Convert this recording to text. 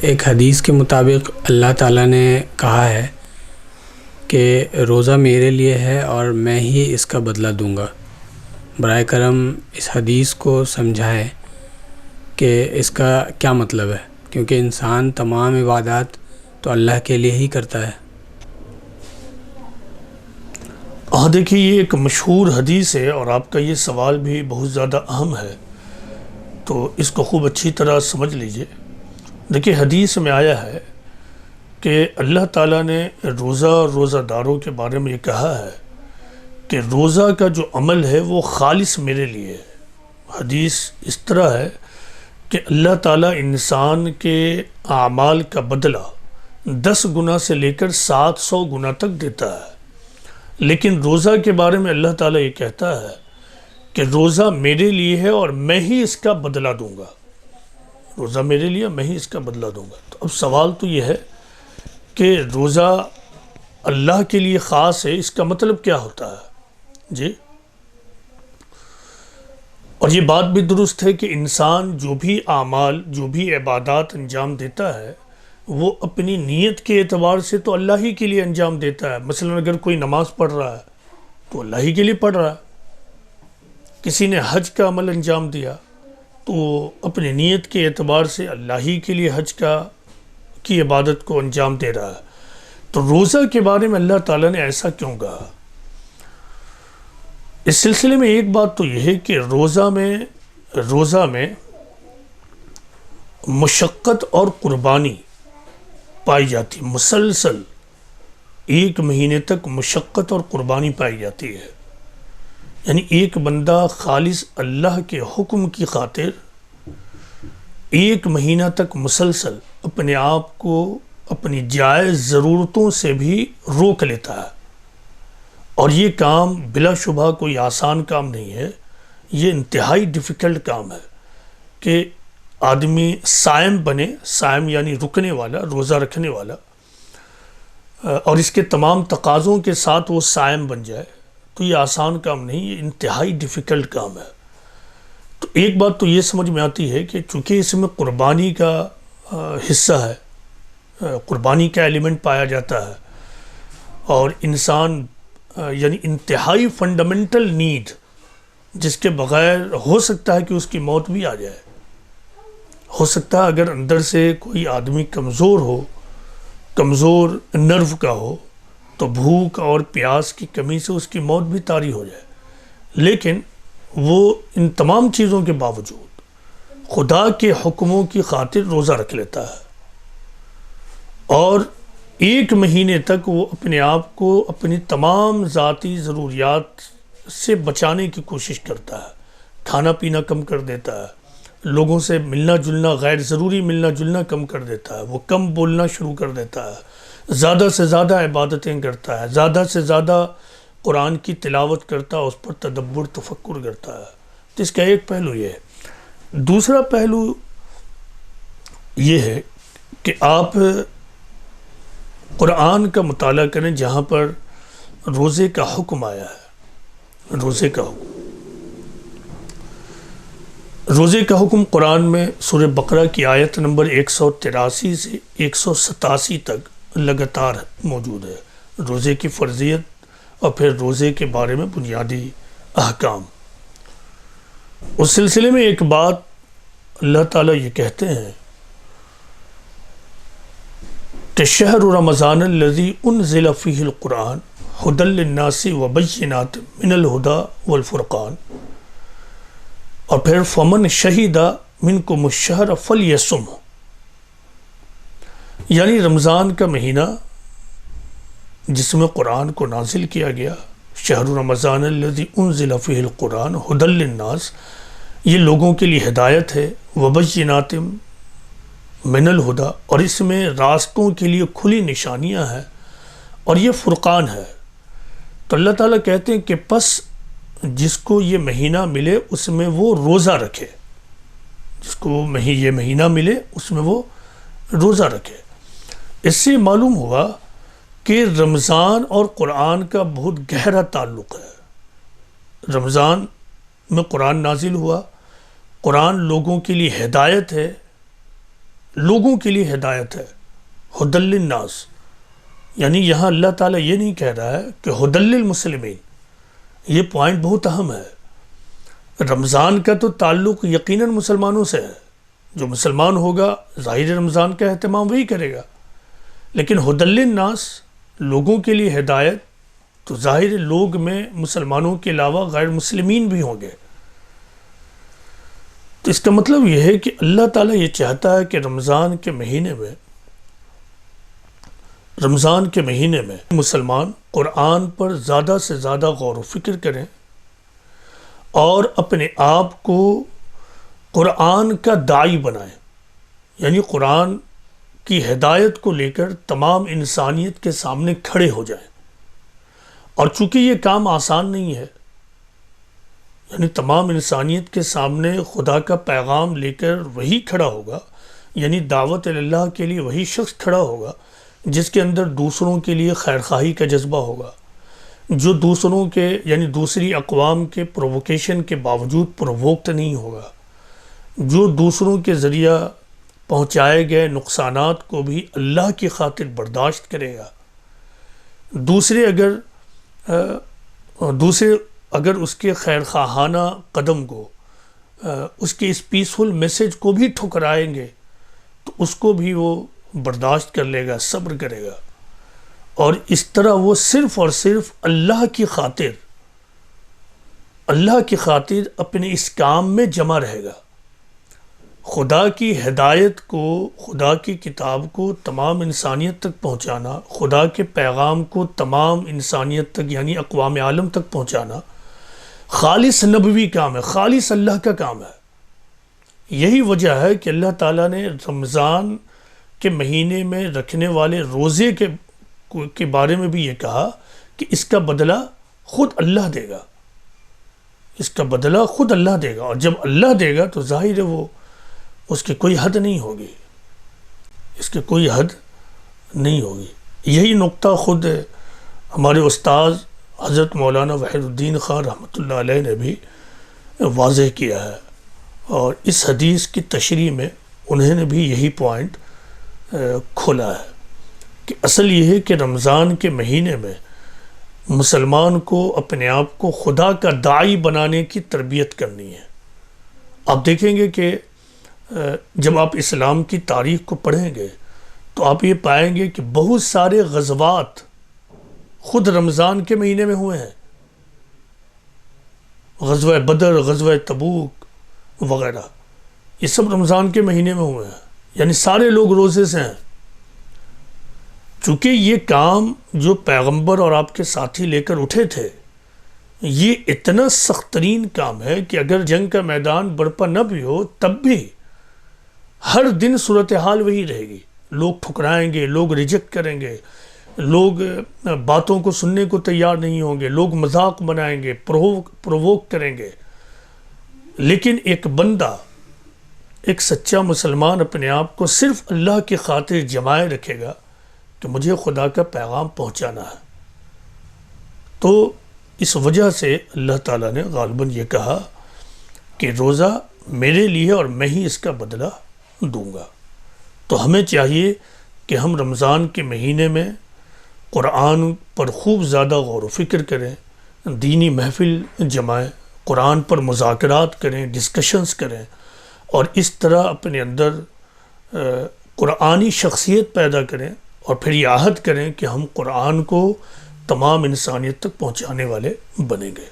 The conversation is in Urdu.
ایک حدیث کے مطابق اللہ تعالیٰ نے کہا ہے کہ روزہ میرے لیے ہے اور میں ہی اس کا بدلہ دوں گا۔ برائے کرم اس حدیث کو سمجھائیں کہ اس کا کیا مطلب ہے، کیونکہ انسان تمام عبادات تو اللہ کے لیے ہی کرتا ہے۔ دیکھیے، یہ ایک مشہور حدیث ہے اور آپ کا یہ سوال بھی بہت زیادہ اہم ہے، تو اس کو خوب اچھی طرح سمجھ لیجئے۔ دیکھیے، حدیث میں آیا ہے کہ اللہ تعالیٰ نے روزہ اور روزہ داروں کے بارے میں یہ کہا ہے کہ روزہ کا جو عمل ہے وہ خالص میرے لیے ہے۔ حدیث اس طرح ہے کہ اللہ تعالیٰ انسان کے اعمال کا بدلہ 10 گنا سے لے کر 700 گنا تک دیتا ہے، لیکن روزہ کے بارے میں اللہ تعالیٰ یہ کہتا ہے کہ روزہ میرے لیے ہے اور میں ہی اس کا بدلہ دوں گا۔ روزہ میرے لیے، میں ہی اس کا بدلہ دوں گا۔ تو اب سوال تو یہ ہے کہ روزہ اللہ کے لیے خاص ہے، اس کا مطلب کیا ہوتا ہے؟ جی، اور یہ بات بھی درست ہے کہ انسان جو بھی اعمال، جو بھی عبادات انجام دیتا ہے وہ اپنی نیت کے اعتبار سے تو اللہ ہی کے لیے انجام دیتا ہے۔ مثلا اگر کوئی نماز پڑھ رہا ہے تو اللہ ہی کے لیے پڑھ رہا ہے، کسی نے حج کا عمل انجام دیا تو اپنی نیت کے اعتبار سے اللہ ہی کے لیے حج کی عبادت کو انجام دے رہا ہے۔ تو روزہ کے بارے میں اللہ تعالیٰ نے ایسا کیوں کہا؟ اس سلسلے میں ایک بات تو یہ ہے کہ روزہ میں مشقت اور قربانی پائی جاتی، مسلسل 1 مہینے تک مشقت اور قربانی پائی جاتی ہے۔ یعنی ایک بندہ خالص اللہ کے حکم کی خاطر 1 مہینہ تک مسلسل اپنے آپ کو اپنی جائز ضرورتوں سے بھی روک لیتا ہے، اور یہ کام بلا شبہ کوئی آسان کام نہیں ہے، یہ انتہائی ڈیفیکلٹ کام ہے کہ آدمی صائم بنے، صائم یعنی رکنے والا، روزہ رکھنے والا، اور اس کے تمام تقاضوں کے ساتھ وہ صائم بن جائے، تو یہ آسان کام نہیں، یہ انتہائی ڈیفیکلٹ کام ہے۔ تو ایک بات تو یہ سمجھ میں آتی ہے کہ چونکہ اس میں قربانی کا حصہ ہے، قربانی کا ایلیمنٹ پایا جاتا ہے، اور انسان یعنی انتہائی فنڈامنٹل نیڈ جس کے بغیر ہو سکتا ہے کہ اس کی موت بھی آ جائے، ہو سکتا ہے اگر اندر سے کوئی آدمی کمزور ہو، کمزور نرو کا ہو، تو بھوک اور پیاس کی کمی سے اس کی موت بھی طاری ہو جائے، لیکن وہ ان تمام چیزوں کے باوجود خدا کے حکموں کی خاطر روزہ رکھ لیتا ہے، اور 1 مہینے تک وہ اپنے آپ کو اپنی تمام ذاتی ضروریات سے بچانے کی کوشش کرتا ہے، کھانا پینا کم کر دیتا ہے، لوگوں سے ملنا جلنا، غیر ضروری ملنا جلنا کم کر دیتا ہے، وہ کم بولنا شروع کر دیتا ہے، زیادہ سے زیادہ عبادتیں کرتا ہے، زیادہ سے زیادہ قرآن کی تلاوت کرتا ہے، اس پر تدبر تفکر کرتا ہے۔ تو اس کا ایک پہلو یہ ہے۔ دوسرا پہلو یہ ہے کہ آپ قرآن کا مطالعہ کریں جہاں پر روزے کا حکم آیا ہے۔ روزے کا حکم قرآن میں سورہ بقرہ کی آیت نمبر 183 سے 187 تک لگاتار موجود ہے، روزے کی فرضیت اور پھر روزے کے بارے میں بنیادی احکام۔ اس سلسلے میں ایک بات اللہ تعالیٰ یہ کہتے ہیں کہ شہر رمضان الذی انزل فیہ القرآن ھدی للناس وبینات من الھدی والفرقان، اور پھر فمن شہد منکم الشہر فلیصمہ، یعنی رمضان کا مہینہ جس میں قرآن کو نازل کیا گیا، شہر رمضان الذی انزل فیہ القرآن ھدی للناس، یہ لوگوں کے لیے ہدایت ہے، وبینات من الھدی، اور اس میں راستوں کے لیے کھلی نشانیاں ہیں، اور یہ فرقان ہے۔ تو اللہ تعالیٰ کہتے ہیں کہ پس جس کو یہ مہینہ ملے اس میں وہ روزہ رکھے، جس کو یہ مہینہ ملے اس میں وہ روزہ رکھے۔ اس سے معلوم ہوا کہ رمضان اور قرآن کا بہت گہرا تعلق ہے۔ رمضان میں قرآن نازل ہوا، قرآن لوگوں کے لیے ہدایت ہے، لوگوں کے لیے ہدایت ہے، ہدی للناس، یعنی یہاں اللہ تعالیٰ یہ نہیں کہہ رہا ہے کہ ہدی للمسلمین. یہ پوائنٹ بہت اہم ہے. رمضان کا تو تعلق یقیناً مسلمانوں سے ہے، جو مسلمان ہوگا ظاہر رمضان کا اہتمام وہی کرے گا، لیکن ہدی للناس لوگوں کے لیے ہدایت، تو ظاہر لوگ میں مسلمانوں کے علاوہ غیر مسلمین بھی ہوں گے. تو اس کا مطلب یہ ہے کہ اللہ تعالیٰ یہ چاہتا ہے کہ رمضان کے مہینے میں مسلمان قرآن پر زیادہ سے زیادہ غور و فکر کریں اور اپنے آپ کو قرآن کا داعی بنائیں، یعنی قرآن کی ہدایت کو لے کر تمام انسانیت کے سامنے کھڑے ہو جائیں. اور چونکہ یہ کام آسان نہیں ہے، یعنی تمام انسانیت کے سامنے خدا کا پیغام لے کر وہی کھڑا ہوگا، یعنی دعوت اللہ کے لیے وہی شخص کھڑا ہوگا جس کے اندر دوسروں کے لیے خیرخواہی کا جذبہ ہوگا، جو دوسروں کے یعنی دوسری اقوام کے پرووکیشن کے باوجود پرووکٹ نہیں ہوگا، جو دوسروں کے ذریعہ پہنچائے گئے نقصانات کو بھی اللہ کی خاطر برداشت کرے گا. دوسرے اگر اس کے خیر خواہانہ قدم کو، اس کے اس پیسفل میسج کو بھی ٹھکرائیں گے تو اس کو بھی وہ برداشت کر لے گا، صبر کرے گا، اور اس طرح وہ صرف اور صرف اللہ کی خاطر اپنے اس کام میں جمع رہے گا. خدا کی ہدایت کو، خدا کی کتاب کو تمام انسانیت تک پہنچانا، خدا کے پیغام کو تمام انسانیت تک یعنی اقوام عالم تک پہنچانا خالص نبوی کام ہے، خالص اللہ کا کام ہے. یہی وجہ ہے کہ اللہ تعالیٰ نے رمضان کے مہینے میں رکھنے والے روزے کے بارے میں بھی یہ کہا کہ اس کا بدلہ خود اللہ دے گا، اس کا بدلہ خود اللہ دے گا، اور جب اللہ دے گا تو ظاہر ہے وہ اس کی کوئی حد نہیں ہوگی، اس کی کوئی حد نہیں ہوگی. یہی نقطہ خود ہمارے استاذ حضرت مولانا وحید الدین خان رحمۃ اللہ علیہ نے بھی واضح کیا ہے، اور اس حدیث کی تشریح میں انہوں نے بھی یہی پوائنٹ کھولا ہے کہ اصل یہ ہے کہ رمضان کے مہینے میں مسلمان کو اپنے آپ کو خدا کا داعی بنانے کی تربیت کرنی ہے. آپ دیکھیں گے کہ جب آپ اسلام کی تاریخ کو پڑھیں گے تو آپ یہ پائیں گے کہ بہت سارے غزوات خود رمضان کے مہینے میں ہوئے ہیں. غزوہ بدر، غزوہ تبوک وغیرہ، یہ سب رمضان کے مہینے میں ہوئے ہیں، یعنی سارے لوگ روزے سے ہیں. چونکہ یہ کام جو پیغمبر اور آپ کے ساتھی لے کر اٹھے تھے، یہ اتنا سخت ترین کام ہے کہ اگر جنگ کا میدان برپا نہ بھی ہو تب بھی ہر دن صورتحال وہی رہے گی. لوگ ٹھکرائیں گے، لوگ ریجیکٹ کریں گے، لوگ باتوں کو سننے کو تیار نہیں ہوں گے، لوگ مذاق بنائیں گے، پرووک کریں گے. لیکن ایک بندہ، ایک سچا مسلمان اپنے آپ کو صرف اللہ کی خاطر جمائے رکھے گا کہ مجھے خدا کا پیغام پہنچانا ہے. تو اس وجہ سے اللہ تعالیٰ نے غالباً یہ کہا کہ روزہ میرے لیے اور میں ہی اس کا بدلہ دوں گا. تو ہمیں چاہیے کہ ہم رمضان کے مہینے میں قرآن پر خوب زیادہ غور و فکر کریں، دینی محفل جمائیں، قرآن پر مذاکرات کریں، ڈسکشنز کریں، اور اس طرح اپنے اندر قرآنی شخصیت پیدا کریں، اور پھر یہ عہد کریں کہ ہم قرآن کو تمام انسانیت تک پہنچانے والے بنیں گے.